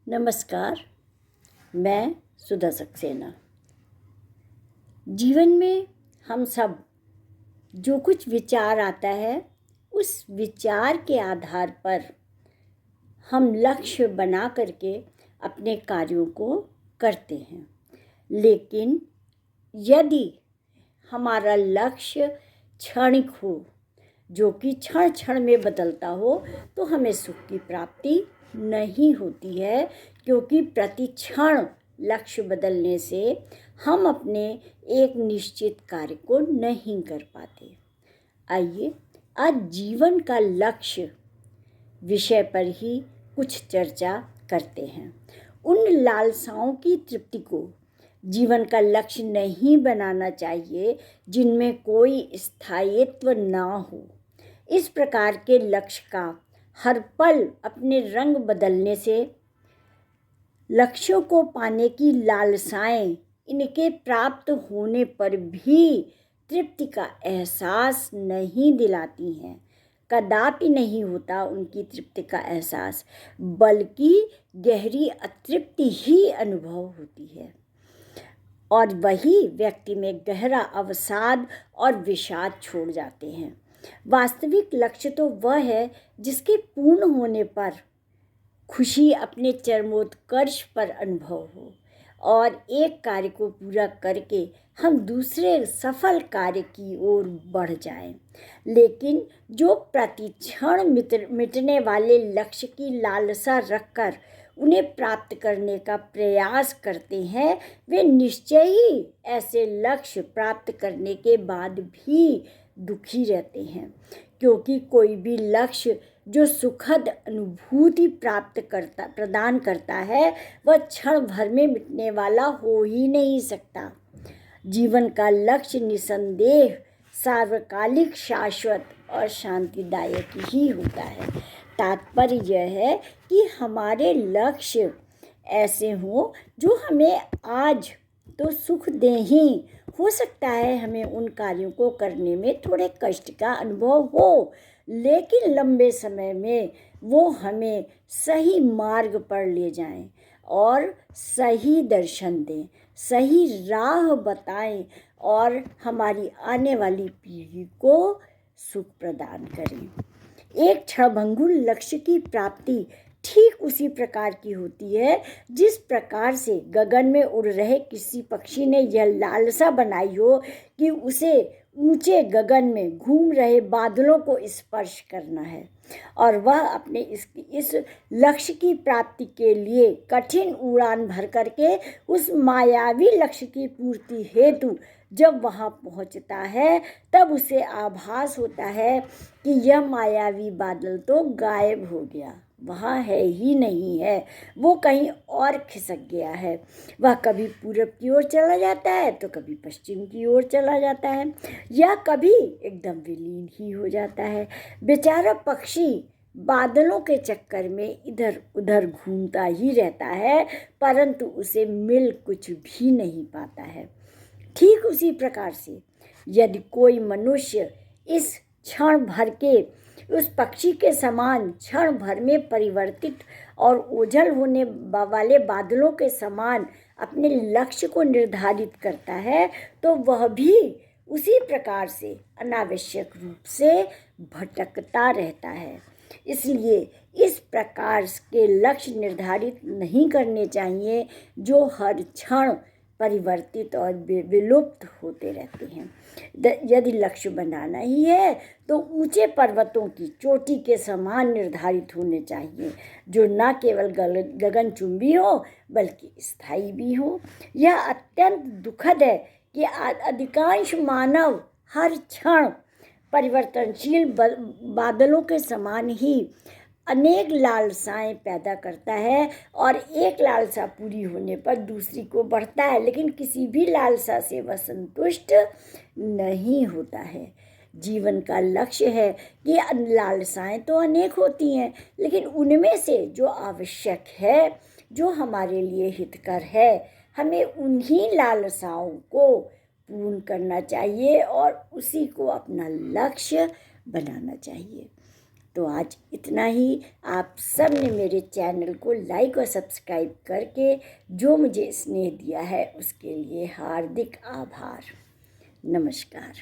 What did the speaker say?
नमस्कार। मैं सुधा सक्सेना। जीवन में हम सब जो कुछ विचार आता है उस विचार के आधार पर हम लक्ष्य बना करके अपने कार्यों को करते हैं। लेकिन यदि हमारा लक्ष्य क्षणिक हो, जो कि क्षण क्षण में बदलता हो, तो हमें सुख की प्राप्ति नहीं होती है, क्योंकि प्रति क्षण लक्ष्य बदलने से हम अपने एक निश्चित कार्य को नहीं कर पाते। आइए आज जीवन का लक्ष्य विषय पर ही कुछ चर्चा करते हैं। उन लालसाओं की तृप्ति को जीवन का लक्ष्य नहीं बनाना चाहिए जिनमें कोई स्थायित्व ना हो। इस प्रकार के लक्ष्य का हर पल अपने रंग बदलने से लक्ष्यों को पाने की लालसाएं इनके प्राप्त होने पर भी तृप्ति का एहसास नहीं दिलाती हैं। कदापि नहीं होता उनकी तृप्ति का एहसास, बल्कि गहरी अतृप्ति ही अनुभव होती है और वही व्यक्ति में गहरा अवसाद और विषाद छोड़ जाते हैं। वास्तविक लक्ष्य तो वह है जिसके पूर्ण होने पर खुशी अपने चरमोत्कर्ष पर अनुभव हो और एक कार्य को पूरा करके हम दूसरे सफल कार्य की ओर बढ़ जाएं। लेकिन जो प्रतिक्षण मिटने वाले लक्ष्य की लालसा रखकर उन्हें प्राप्त करने का प्रयास करते हैं, वे निश्चय ही ऐसे लक्ष्य प्राप्त करने के बाद भी दुखी रहते हैं, क्योंकि कोई भी लक्ष्य जो सुखद अनुभूति प्रदान करता है वह क्षण भर में मिटने वाला हो ही नहीं सकता। जीवन का लक्ष्य निसंदेह सार्वकालिक, शाश्वत और शांतिदायक ही होता है। तात्पर्य यह है कि हमारे लक्ष्य ऐसे हों जो हमें आज तो सुख दें ही, हो सकता है हमें उन कार्यों को करने में थोड़े कष्ट का अनुभव हो, लेकिन लंबे समय में वो हमें सही मार्ग पर ले जाएं और सही दर्शन दें, सही राह बताएं और हमारी आने वाली पीढ़ी को सुख प्रदान करें। एक क्षणभंगुर लक्ष्य की प्राप्ति ठीक उसी प्रकार की होती है जिस प्रकार से गगन में उड़ रहे किसी पक्षी ने यह लालसा बनाई हो कि उसे ऊंचे गगन में घूम रहे बादलों को स्पर्श करना है और वह अपने इस लक्ष्य की प्राप्ति के लिए कठिन उड़ान भर करके उस मायावी लक्ष्य की पूर्ति हेतु जब वहाँ पहुँचता है, तब उसे आभास होता है कि यह मायावी बादल तो गायब हो गया, वहाँ है ही नहीं है, वो कहीं और खिसक गया है। वह कभी पूरब की ओर चला जाता है तो कभी पश्चिम की ओर चला जाता है, या कभी एकदम विलीन ही हो जाता है। बेचारा पक्षी बादलों के चक्कर में इधर उधर घूमता ही रहता है, परंतु उसे मिल कुछ भी नहीं पाता है। ठीक उसी प्रकार से यदि कोई मनुष्य इस क्षण भर के उस पक्षी के समान क्षण भर में परिवर्तित और ओझल होने वाले बादलों के समान अपने लक्ष्य को निर्धारित करता है, तो वह भी उसी प्रकार से अनावश्यक रूप से भटकता रहता है। इसलिए इस प्रकार के लक्ष्य निर्धारित नहीं करने चाहिए जो हर क्षण परिवर्तित और विलुप्त होते रहते हैं। यदि लक्ष्य बनाना ही है तो ऊंचे पर्वतों की चोटी के समान निर्धारित होने चाहिए, जो न केवल गगनचुंबी हो बल्कि स्थायी भी हो। यह अत्यंत दुखद है कि अधिकांश मानव हर क्षण परिवर्तनशील बादलों के समान ही अनेक लालसाएं पैदा करता है और एक लालसा पूरी होने पर दूसरी को बढ़ता है, लेकिन किसी भी लालसा से वह संतुष्ट नहीं होता है। जीवन का लक्ष्य है कि लालसाएं तो अनेक होती हैं, लेकिन उनमें से जो आवश्यक है, जो हमारे लिए हितकर है, हमें उन्हीं लालसाओं को पूर्ण करना चाहिए और उसी को अपना लक्ष्य बनाना चाहिए। तो आज इतना ही। आप सब ने मेरे चैनल को लाइक और सब्सक्राइब करके जो मुझे स्नेह दिया है उसके लिए हार्दिक आभार। नमस्कार।